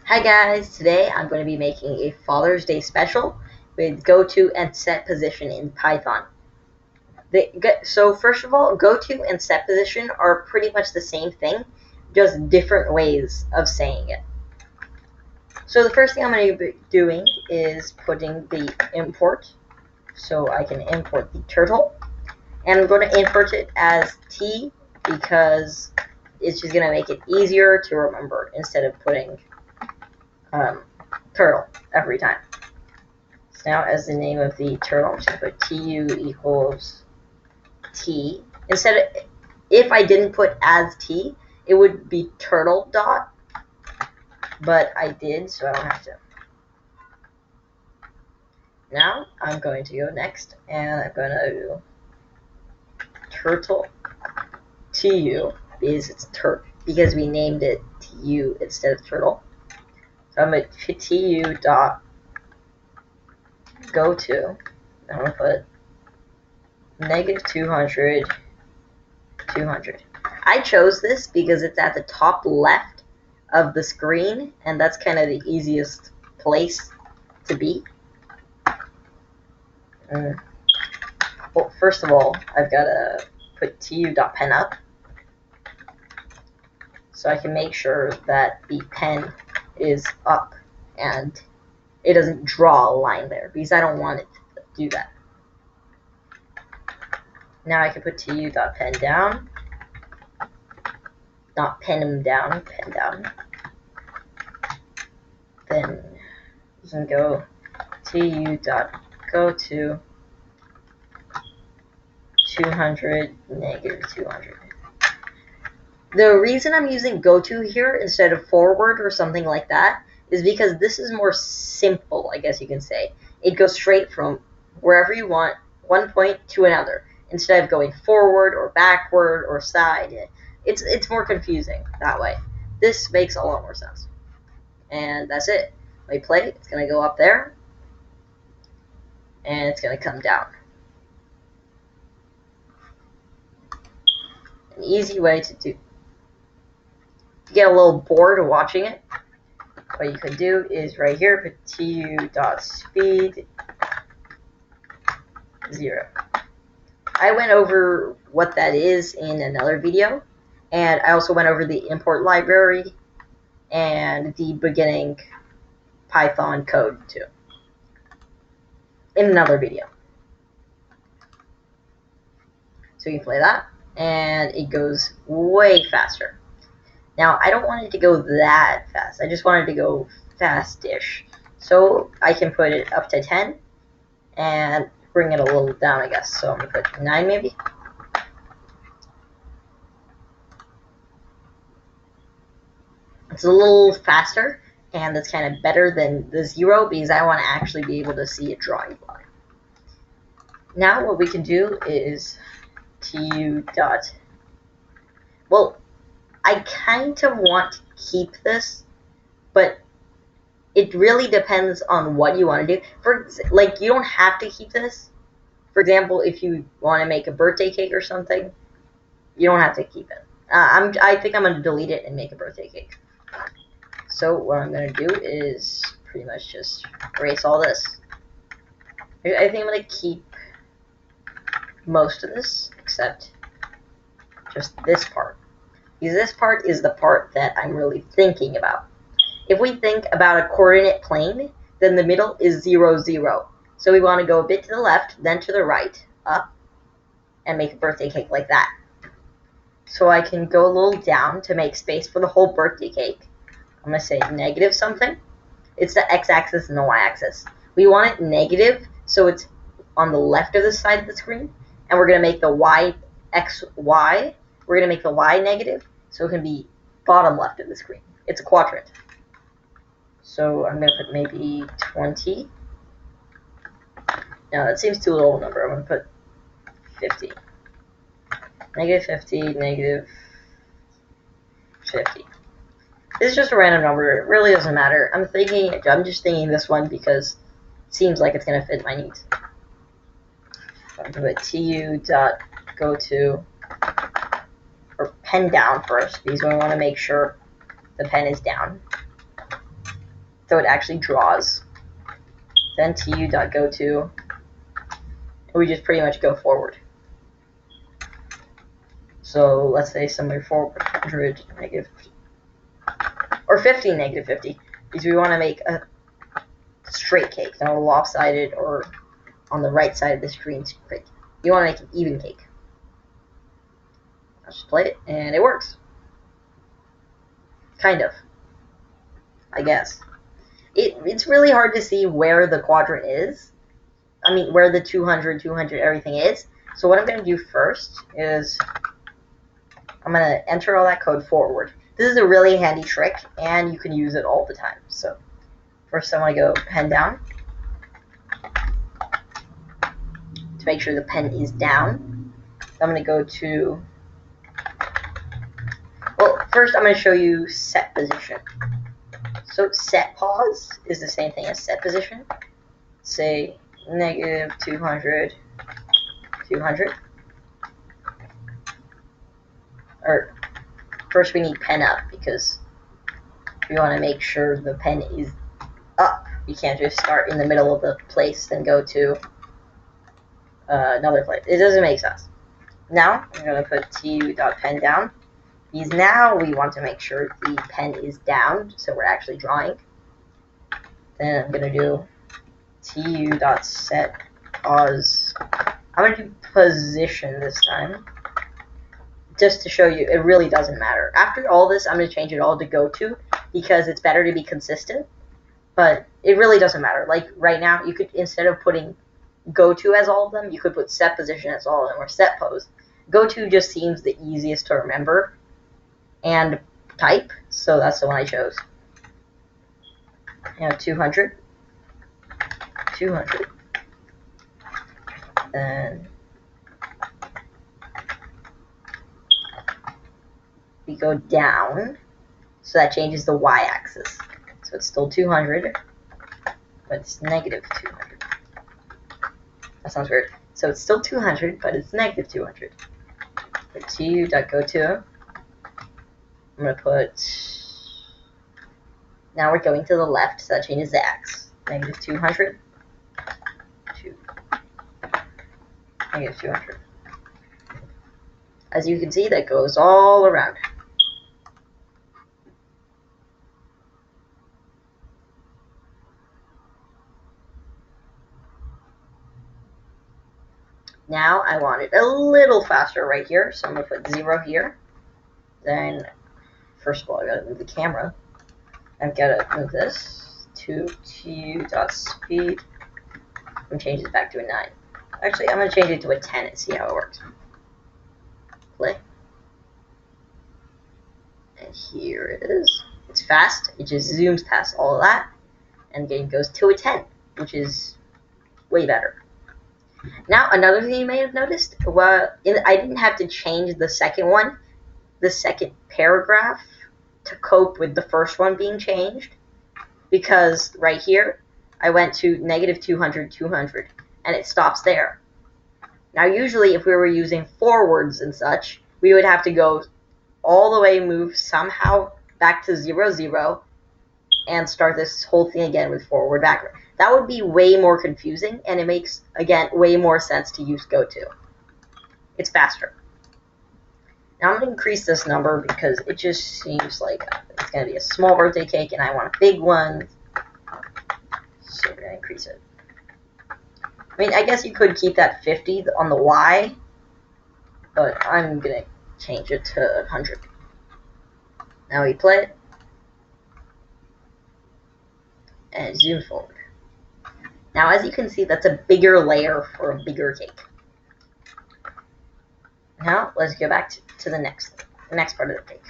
Hi guys, today I'm going to be making a Father's Day special with Goto and Setposition in Python. So first of all, Goto and Setposition are pretty much the same thing, just different ways of saying it. So the first thing I'm going to be doing is putting the import, so I can import the turtle, and I'm going to import it as T because it's just going to make it easier to remember instead of putting turtle every time. So now as the name of the turtle, I'm just going to put tu equals t. Instead of, if I didn't put as t, it would be turtle dot, but I did, so I don't have to. Now I'm going to go next, and I'm going to do turtle tu because we named it tu instead of turtle. So I'm going to put tu dot go to. I'm going to put negative 200, 200. I chose this because it's at the top left of the screen, and that's kind of the easiest place to be. Well, first of all, I've got to put tu.pen up so I can make sure that the pen is up and it doesn't draw a line there because I don't want it to do that. Now I can put tu.pen down, not pen him down, pen down. Then you can go tu.go to 200, negative 200. The reason I'm using goto here instead of forward or something like that is because this is more simple, I guess you can say. It goes straight from wherever you want, one point to another, instead of going forward or backward or side. It's more confusing that way. This makes a lot more sense. And that's it. When I play, it's going to go up there, and it's going to come down. An easy way to do. If you get a little bored watching it, what you could do is right here, put tu.speed 0. I went over what that is in another video, and I also went over the import library and the beginning Python code too in another video. So you can play that, and it goes way faster. Now, I don't want it to go that fast. I just want it to go fast-ish. So I can put it up to 10 and bring it a little down, I guess. So I'm going to put 9 maybe. It's a little faster, and that's kind of better than the 0 because I want to actually be able to see a drawing line. Now what we can do is tu dot. Well, I kind of want to keep this, but it really depends on what you want to do. You don't have to keep this. For example, if you want to make a birthday cake or something, you don't have to keep it. I think I'm going to delete it and make a birthday cake. So what I'm going to do is pretty much just erase all this. I think I'm going to keep most of this, except just this part. Because this part is the part that I'm really thinking about. If we think about a coordinate plane, then the middle is 0, 0. So we want to go a bit to the left, then to the right, up, and make a birthday cake like that. So I can go a little down to make space for the whole birthday cake. I'm going to say negative something. It's the x-axis and the y-axis. We want it negative, so it's on the left of the side of the screen. And we're going to make the y, x, y. We're going to make the y negative, so it can be bottom left of the screen. It's a quadrant. So I'm going to put maybe 20. Now that seems too low a number. I'm going to put 50. Negative 50, negative 50. This is just a random number. It really doesn't matter. I'm just thinking this one because it seems like it's going to fit my needs. So I'm going to put tu.go to, or pen down first, because we want to make sure the pen is down. so it actually draws. Then tu.goto, and we just pretty much go forward. So let's say somewhere forward 100 negative, or 50 negative 50, because we want to make a straight cake, not a lopsided or on the right side of the screen cake. You want to make an even cake. I'll just play it, and it works. Kind of, I guess. It's really hard to see where the quadrant is. I mean, where the 200, 200, everything is. So what I'm going to do first is I'm going to enter all that code forward. This is a really handy trick, and you can use it all the time. So first I want to go pen down to make sure the pen is down. I'm going to go to, well, first I'm going to show you set position. So set pause is the same thing as set position. Say negative 200, 200. Or first we need pen up because we want to make sure the pen is up. You can't just start in the middle of the place then go to another place. It doesn't make sense. Now I'm going to put tu.pen down, because now we want to make sure the pen is down, so we're actually drawing. Then I'm going to do tu.set pause. I'm going to do position this time, just to show you it really doesn't matter. After all this, I'm going to change it all to Goto, because it's better to be consistent, but it really doesn't matter. Like right now, you could, instead of putting Goto as all of them, you could put set position as all of them, or set pose. Goto just seems the easiest to remember and type, so that's the one I chose. 200, 200, and we go down, so that changes the y-axis. So it's still 200, but it's negative 200. That sounds weird. So it's still 200, but it's negative 200. Put tu.goto. I'm going to put, now we're going to the left, so that changes the x. Negative 200, negative 200. As you can see, that goes all around. Now I want it a little faster right here, so I'm going to put 0 here. Then, first of all, I've got to move the camera. I've got to move this to tu.speed. I'm going to change this back to a 9. Actually, I'm going to change it to a 10 and see how it works. Play. And here it is. It's fast. It just zooms past all of that. And the game goes to a 10, which is way better. Now, another thing you may have noticed, I didn't have to change the second one, the second paragraph, to cope with the first one being changed, because right here, I went to negative 200, 200, and it stops there. Now, usually, if we were using forwards and such, we would have to go all the way, move somehow back to 0, 0, and start this whole thing again with forward, backward. That would be way more confusing, and it makes, again, way more sense to use Goto. It's faster. Now I'm going to increase this number because it just seems like it's going to be a small birthday cake, and I want a big one. So we're going to increase it. I mean, I guess you could keep that 50 on the Y, but I'm going to change it to 100. Now we play it. And zoom forward. Now, as you can see, that's a bigger layer for a bigger cake. Now, let's go back to the next part of the cake.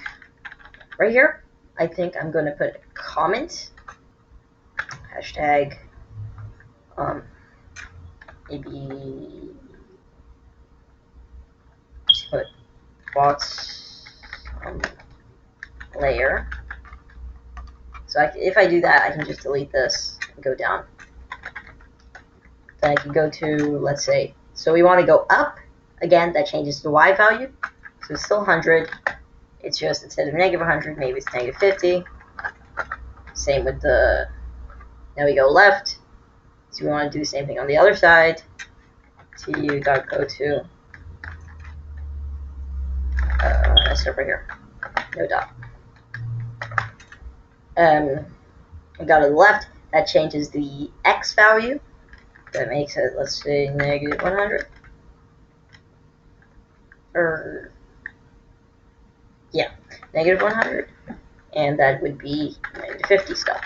Right here, I think I'm going to put a comment. Hashtag, maybe, let's put box layer. So if I do that, I can just delete this and go down. Then I can go to, let's say, so we want to go up. Again, that changes the Y value. So it's still 100. It's just, instead of negative 100, maybe it's negative 50. Same with the Now we go left. So we want to do the same thing on the other side. tu.goto. Let's start right here. No dot. We go to the left. That changes the x value. That makes it, let's say, negative 100. Or, yeah, negative 100. And that would be negative 50 stuff.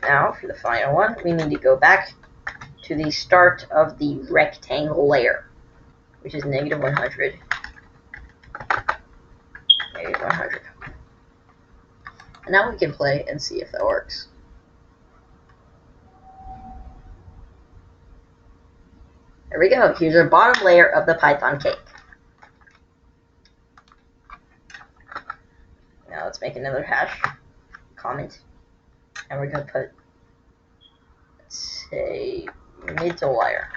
Now, for the final one, we need to go back to the start of the rectangle layer, which is negative 100. Negative 100. And now we can play and see if that works. There we go. Here's our bottom layer of the Python cake. Now let's make another hash comment. And we're going to put, let's say, middle layer.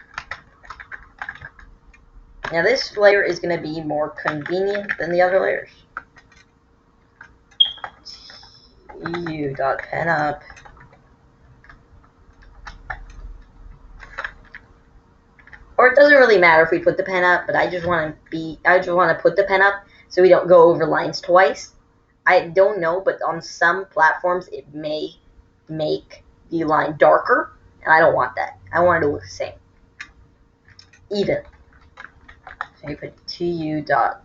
Now this layer is going to be more convenient than the other layers. tu.penup. Or it doesn't really matter if we put the pen up, but I just want to put the pen up so we don't go over lines twice. I don't know, but on some platforms it may make the line darker, and I don't want that. I want it to look the same. Even. So you put tu.goto.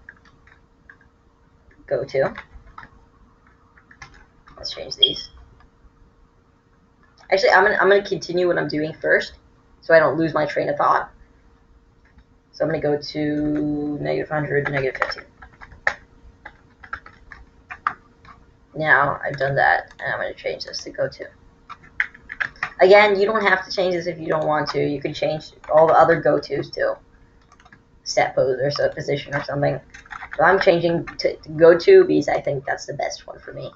Let's change these. Actually, I'm gonna continue what I'm doing first, so I don't lose my train of thought. So I'm gonna go to negative 100, negative 50. Now I've done that, and I'm gonna change this to Goto. Again, you don't have to change this if you don't want to. You can change all the other Gotos to Setpose or Setposition or something. But I'm changing to Goto because I think that's the best one for me.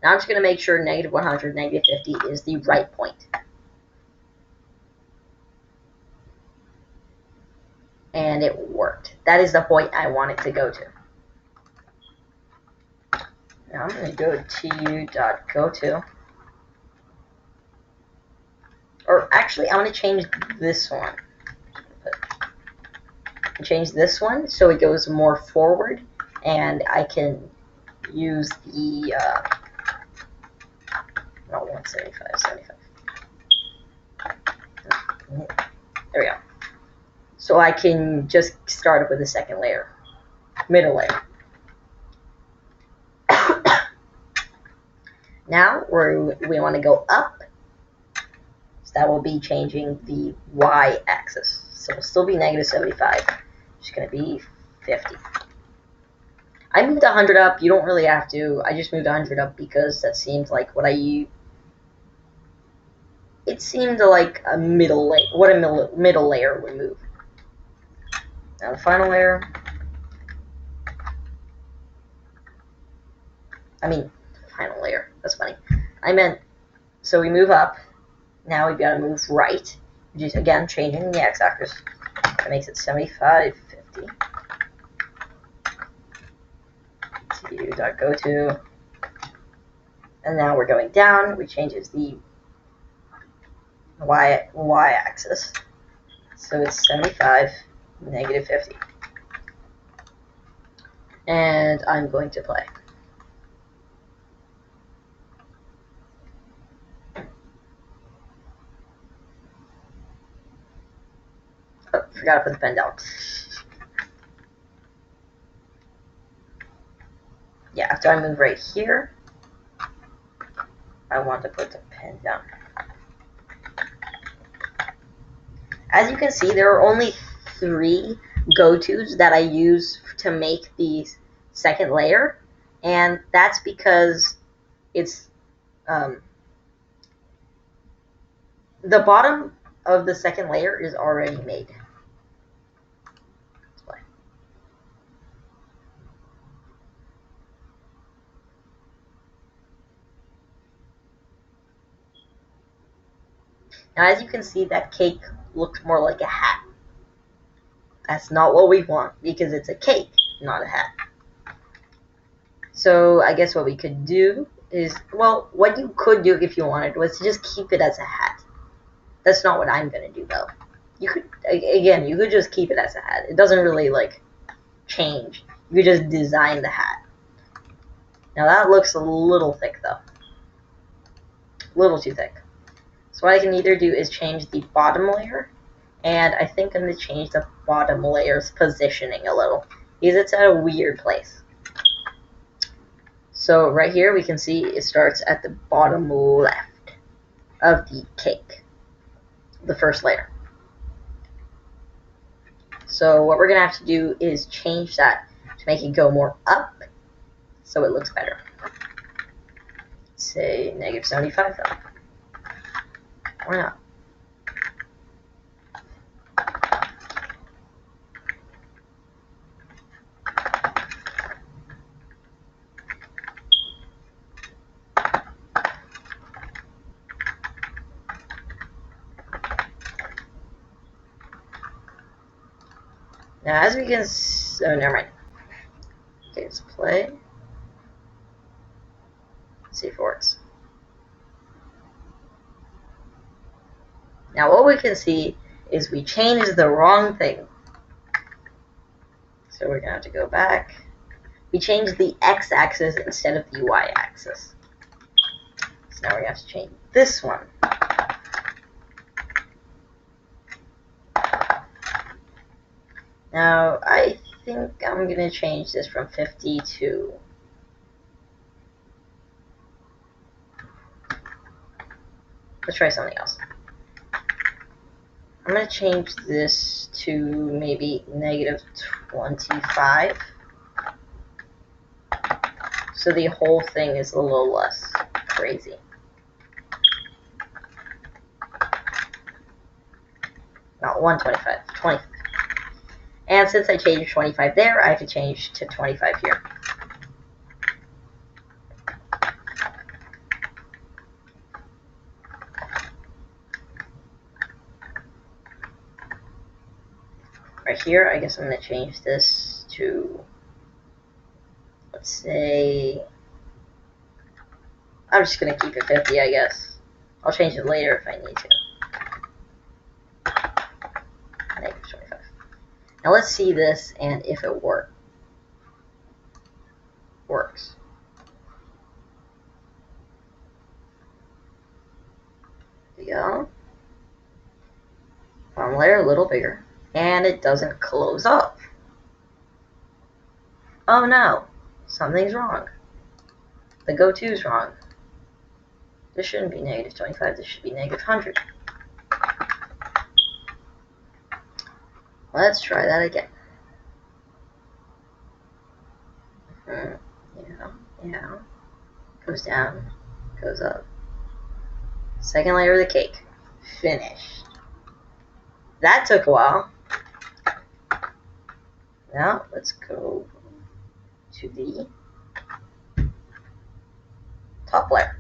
Now I'm just going to make sure negative 100, negative 50 is the right point. And it worked. That is the point I want it to go to. Now I'm going to go to tu.goto. Or actually, I'm going to change this one. Change this one so it goes more forward, and I can use the 175. There we go. So I can just start up with the second layer, middle layer. Now we want to go up. So that will be changing the y-axis. So it'll still be negative 75. It's going to be 50. I moved 100 up. You don't really have to. I just moved 100 up because that seems like what I use. It seemed like a middle layer. What a middle layer would move. Now the final layer. I mean, final layer. That's funny. I meant, so we move up. Now we've got to move right. Just again changing the x-axis. That makes it 75, 50. tu.goto. And now we're going down, which changes the y-axis. So it's 75, negative 50. And I'm going to play. Oh, forgot to put the pen down. Yeah, after I move right here, I want to put the pen down. As you can see, there are only 3 go-tos that I use to make the second layer, and that's because it's the bottom of the second layer is already made. Let's play. Now, as you can see, that cake looks more like a hat. That's not what we want because it's a cake, not a hat. So I guess what we could do is, well, what you could do if you wanted was to just keep it as a hat. That's not what I'm gonna do though. You could, again, you could just keep it as a hat. It doesn't really like change. You could just design the hat. Now that looks a little thick though. A little too thick. So what I can either do is change the bottom layer, and I think I'm going to change the bottom layer's positioning a little, because it's at a weird place. So right here we can see it starts at the bottom left of the cake, the first layer. So what we're going to have to do is change that to make it go more up so it looks better. Say -75 though. Why not? Now as we can oh, never mind. Okay, let's play. Let's see if it works. Now what we can see is we changed the wrong thing. So we're going to have to go back. We changed the x-axis instead of the y-axis. So now we're going to have to change this one. Now I think I'm going to change this from 50 to... Let's try something else. I'm going to change this to maybe -25. So the whole thing is a little less crazy. Not 125, 20. And since I changed 25 there, I have to change to 25 here. Right here, I guess I'm going to change this to, let's say, I'm just going to keep it 50, I guess. I'll change it later if I need to. -25. Now let's see this and if it works. There you go. Bottom layer a little bigger. And it doesn't close up. Oh no, something's wrong. The Goto's wrong. This shouldn't be -25, this should be -100. Let's try that again. Yeah. Goes down, goes up. Second layer of the cake. Finished. That took a while. Now let's go to the top layer.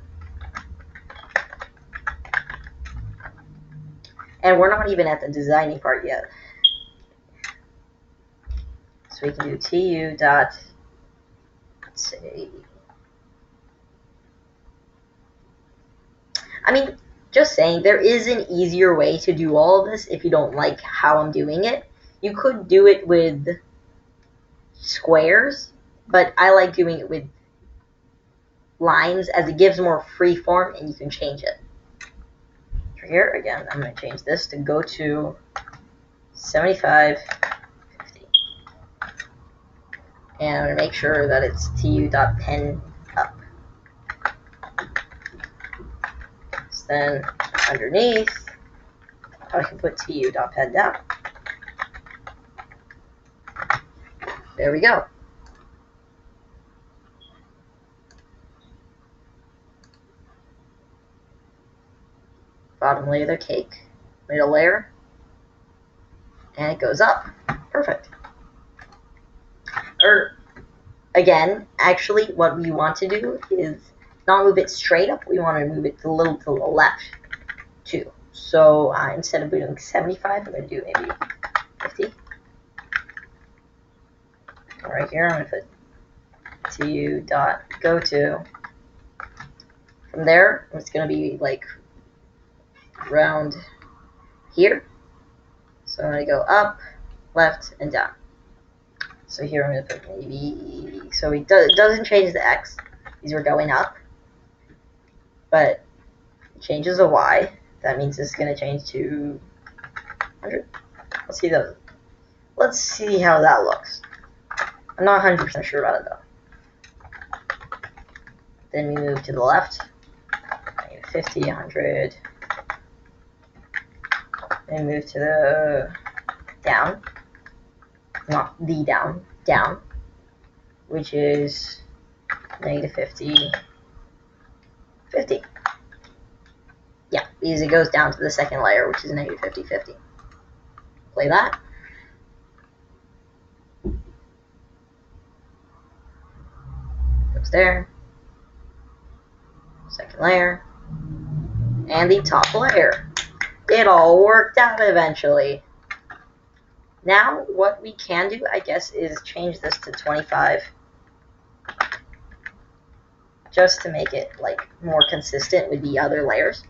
And we're not even at the designing part yet. So we can do tu dot, let's say, I mean, just saying, there is an easier way to do all of this if you don't like how I'm doing it. You could do it with squares, but I like doing it with lines as it gives more free form and you can change it. Here, again, I'm going to change this to go to 75, 50. And I'm going to make sure that it's tu.pen up. So then underneath, I can put tu.pen down. There we go. Bottom layer of the cake, middle layer, and it goes up. Perfect. Or, again, actually what we want to do is not move it straight up, we want to move it a little to the left too. So instead of doing 75, I'm going to do maybe 50. Right here, I'm going to put tu.goto From there, it's going to be like around here. So I'm going to go up, left, and down. So here I'm going to put maybe, so it doesn't change the X, these are going up, but it changes the Y. That means it's going to change to 100. Let's see those. Let's see how that looks. I'm not 100% sure about it though. Then we move to the left, 50, 100. Then move to the down, not the down, down, which is negative 50, 50. Yeah, because it goes down to the second layer, which is negative 50, 50. Play that. Goes there. Second layer. And the top layer. It all worked out eventually. Now, what we can do, I guess, is change this to 25. Just to make it, like, more consistent with the other layers.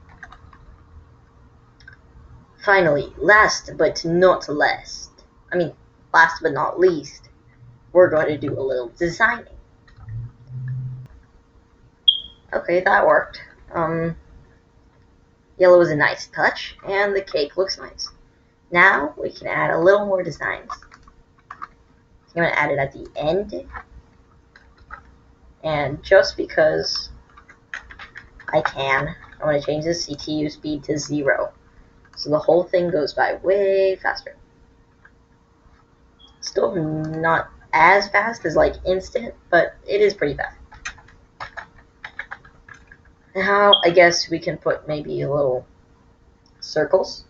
Finally, last but not least, last but not least, we're going to do a little designing. Okay, that worked. Yellow is a nice touch, and the cake looks nice. Now, we can add a little more designs. I'm going to add it at the end. And just because I can, I'm going to change the CPU speed to 0. So the whole thing goes by way faster. Still not as fast as like instant, but it is pretty fast. Now I guess we can put maybe a little circles.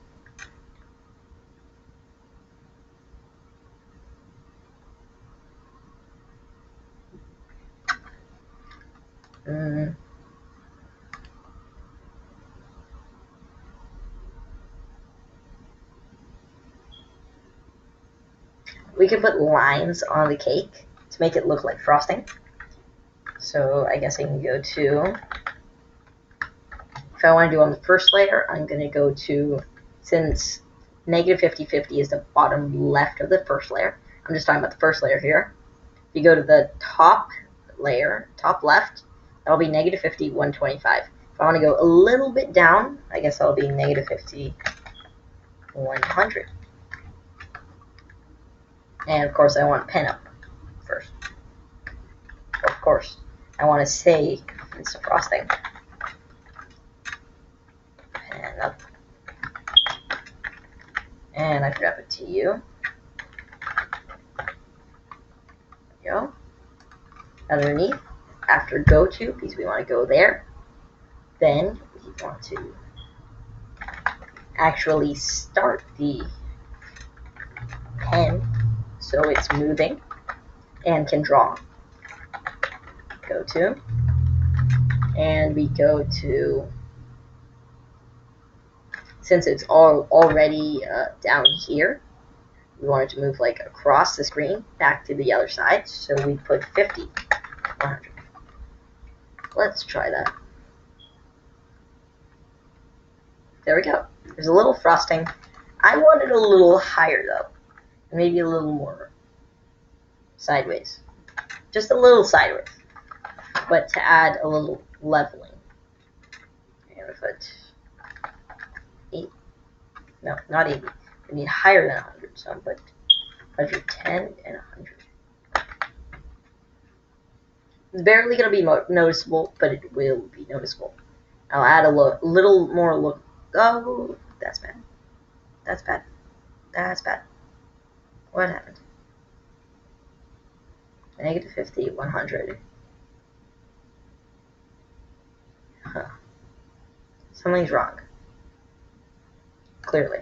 We could put lines on the cake to make it look like frosting. So I guess I can go to, if I want to do on the first layer, I'm going to go to, since negative 50, 50 is the bottom left of the first layer, I'm just talking about the first layer here. If you go to the top layer, top left, that'll be negative 50, 125. If I want to go a little bit down, I guess that'll be negative 50, 100. And of course I want pen up first. Of course, I want to say it's a frosting. Pen up. And I forgot the TU. There we go. Underneath, after Goto, because we want to go there, then we want to actually start the pen so it's moving and can draw. Goto. And we go to, since it's already down here, we wanted to move like across the screen back to the other side, so we put 50, 100. Let's try that. There we go. There's a little frosting. I want it a little higher though, maybe a little more sideways, just a little sideways, but to add a little leveling. And if it's 8, no, not 80. I need higher than 100, so I'm put 110 and 100. It's barely going to be noticeable, but it will be noticeable. I'll add a little more look. Oh, that's bad. That's bad. That's bad. What happened? Negative 50, 100. Huh. Something's wrong. Clearly.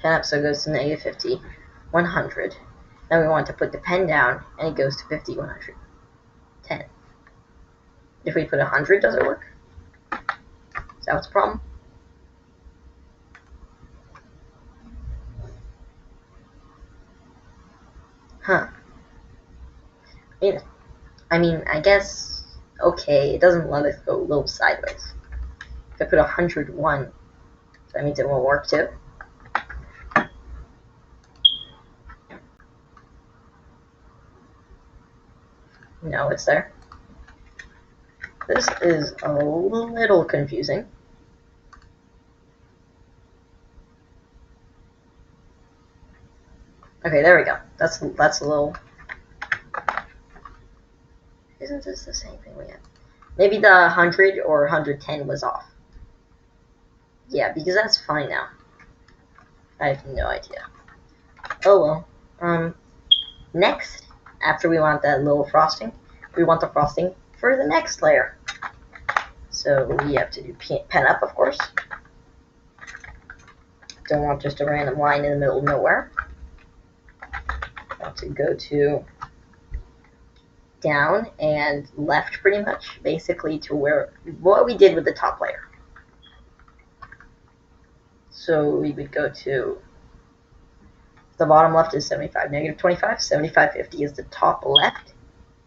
Pen up, so it goes to negative 50, 100. Then we want to put the pen down, and it goes to 50, 100. 10. If we put 100, does it work? Is that what's the problem? Huh. I mean, I guess, okay, it doesn't let us go a little sideways. If I put 101, that means it won't work too. No, it's there. This is a little confusing. Okay, there we go. That's a little. Isn't this the same thing we had? Maybe the 100 or 110 was off. Yeah, because that's fine now. I have no idea. Oh well. Next, after we want that little frosting, we want the frosting for the next layer. So we have to do pen up, of course. Don't want just a random line in the middle of nowhere. Want to go to down and left pretty much, basically to what we did with the top layer. So we would go to the bottom left is 75, negative 25, 75, 50 is the top left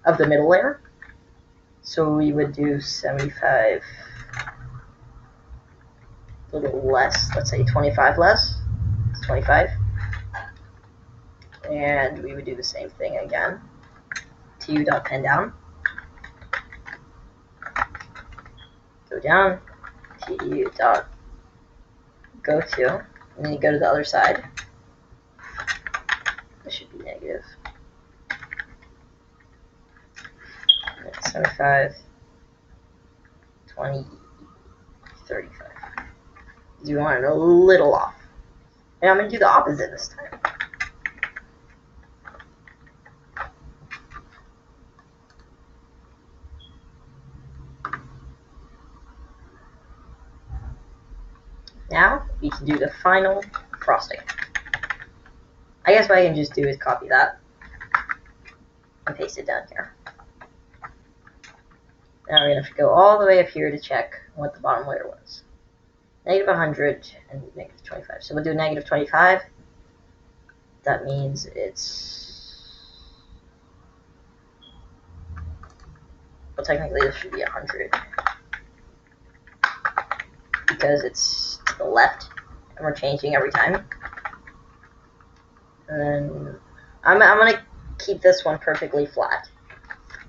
of the middle layer. So we would do 75, a little less, let's say 25 less, 25. And we would do the same thing again. Tu.pen down. Go down. Tu.Goto. And then you go to the other side. This should be negative. 75, 20, 35. You want it a little off. And I'm going to do the opposite this time. Now we can do the final frosting. I guess what I can just do is copy that and paste it down here. Now we're going to have to go all the way up here to check what the bottom layer was. Negative 100 and negative 25. So we'll do negative 25. That means it's... Well, technically this should be 100. Because it's to the left, and we're changing every time. And then I'm going to keep this one perfectly flat,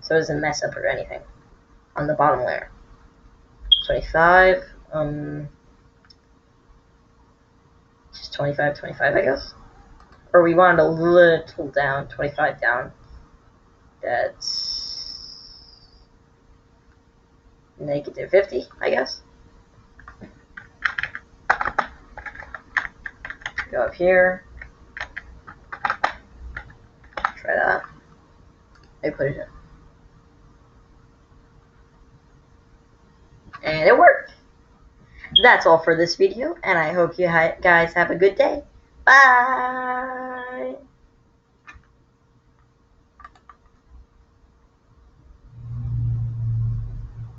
so it doesn't mess up or anything on the bottom layer. 25, just 25, 25, I guess. Or we want it a little down, 25 down. That's negative 50, I guess. Go up here. Try that. I put it in. And it worked. That's all for this video, and I hope you guys have a good day. Bye!